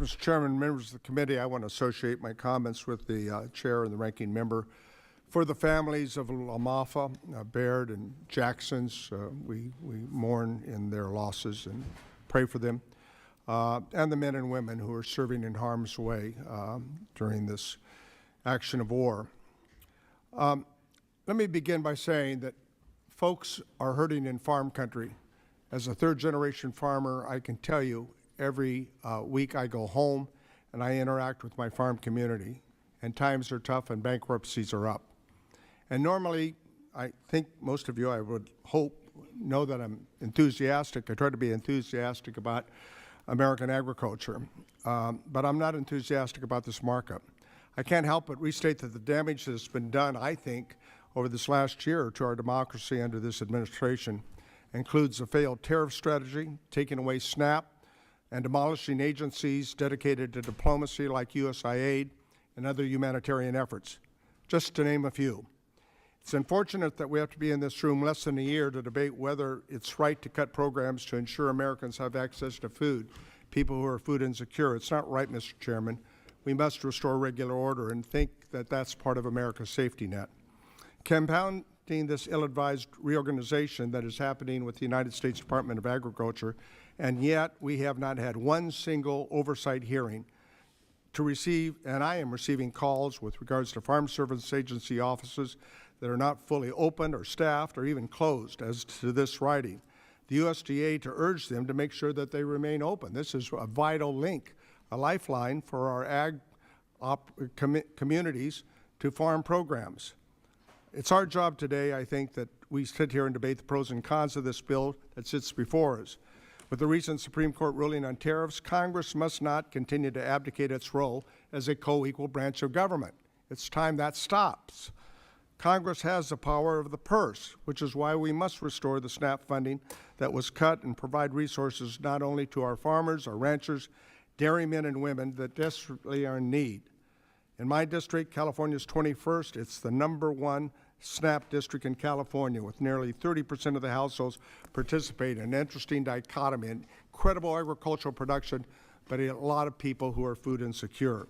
Mr. Chairman, members of the committee, I want to associate my comments with the chair and the ranking member. For the families of Lamafa, Baird, and Jackson's, we mourn in their losses and pray for them, and the men and women who are serving in harm's way during this action of war. Let me begin by saying that folks are hurting in farm country. As a third-generation farmer, I can tell you every week I go home and I interact with my farm community, and times are tough and bankruptcies are up. And normally, I think most of you, I would hope, know that I'm enthusiastic. I try to be enthusiastic about American agriculture, but I'm not enthusiastic about this markup. I can't help but restate that the damage that has been done, I think, over this last year to our democracy under this administration includes a failed tariff strategy, taking away SNAP, and demolishing agencies dedicated to diplomacy like USAID and other humanitarian efforts, just to name a few. It's unfortunate that we have to be in this room less than a year to debate whether it's right to cut programs to ensure Americans have access to food, people who are food insecure. It's not right, Mr. Chairman. We must restore regular order and think that that's part of America's safety net. Compounding this ill-advised reorganization that is happening with the United States Department of Agriculture, and yet we have not had one single oversight hearing to receive, and I am receiving calls with regards to Farm Service Agency offices that are not fully open or staffed or even closed as to this writing. The USDA to urge them to make sure that they remain open. This is a vital link, a lifeline for our ag communities to farm programs. It's our job today, I think, that we sit here and debate the pros and cons of this bill that sits before us. With the recent Supreme Court ruling on tariffs, Congress must not continue to abdicate its role as a co-equal branch of government. It's time that stops. Congress has the power of the purse, which is why we must restore the SNAP funding that was cut and provide resources not only to our farmers, our ranchers, dairymen and women that desperately are in need. In my district, California's 21st, it's the #1 SNAP district in California, with nearly 30% of the households participating. An interesting dichotomy, incredible agricultural production, but a lot of people who are food insecure.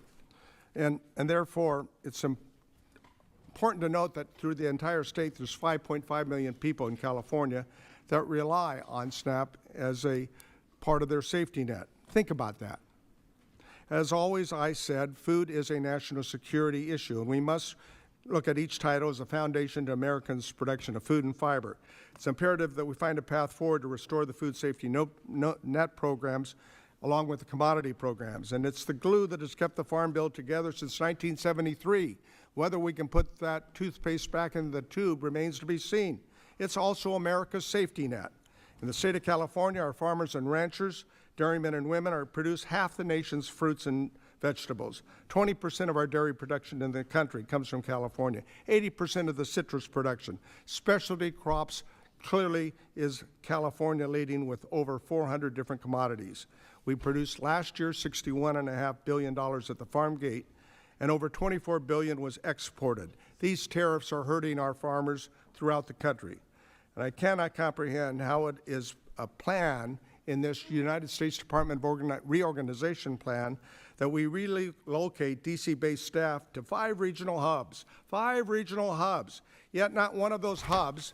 And therefore, it's important to note that through the entire state, there's 5.5 million people in California that rely on SNAP as a part of their safety net. Think about that. As always, I said, food is a national security issue, and we must look at each title as a foundation to Americans' production of food and fiber. It's imperative that we find a path forward to restore the food safety net programs along with the commodity programs. And it's the glue that has kept the Farm Bill together since 1973. Whether we can put that toothpaste back in the tube remains to be seen. It's also America's safety net. In the state of California, our farmers and ranchers, dairymen and women, produce half the nation's fruits and vegetables. 20% of our dairy production in the country comes from California. 80% of the citrus production. Specialty crops clearly is California leading with over 400 different commodities. We produced last year $61.5 billion at the farm gate, and over $24 billion was exported. These tariffs are hurting our farmers throughout the country. And I cannot comprehend how it is a plan in this United States Department of Reorganization plan that we relocate DC-based staff to 5 regional hubs, yet not one of those hubs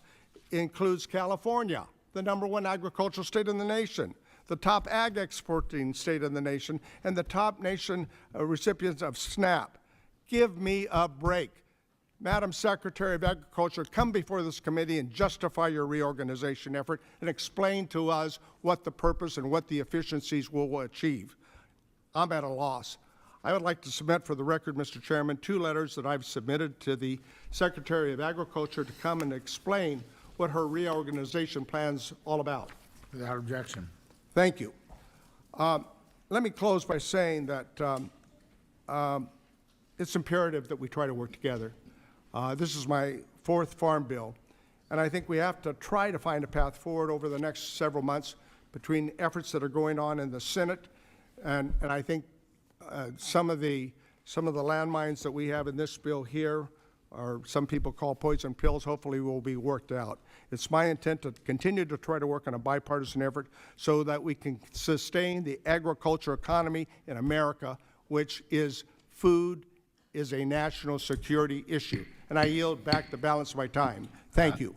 includes California, the #1 agricultural state in the nation, the top ag exporting state in the nation, and the top nation recipients of SNAP. Give me a break. Madam Secretary of Agriculture, come before this committee and justify your reorganization effort and explain to us what the purpose and what the efficiencies will achieve. I'm at a loss. I would like to submit for the record, Mr. Chairman, 2 letters that I've submitted to the Secretary of Agriculture to come and explain what her reorganization plan's all about. Without objection. Thank you. Let me close by saying that it's imperative that we try to work together. This is my 4th Farm Bill, and I think we have to try to find a path forward over the next several months between efforts that are going on in the Senate, and I think some of the landmines that we have in this bill here or some people call poison pills, hopefully will be worked out. It's my intent to continue to try to work on a bipartisan effort so that we can sustain the agriculture economy in America, which is food is a national security issue. And I yield back the balance of my time. Thank you.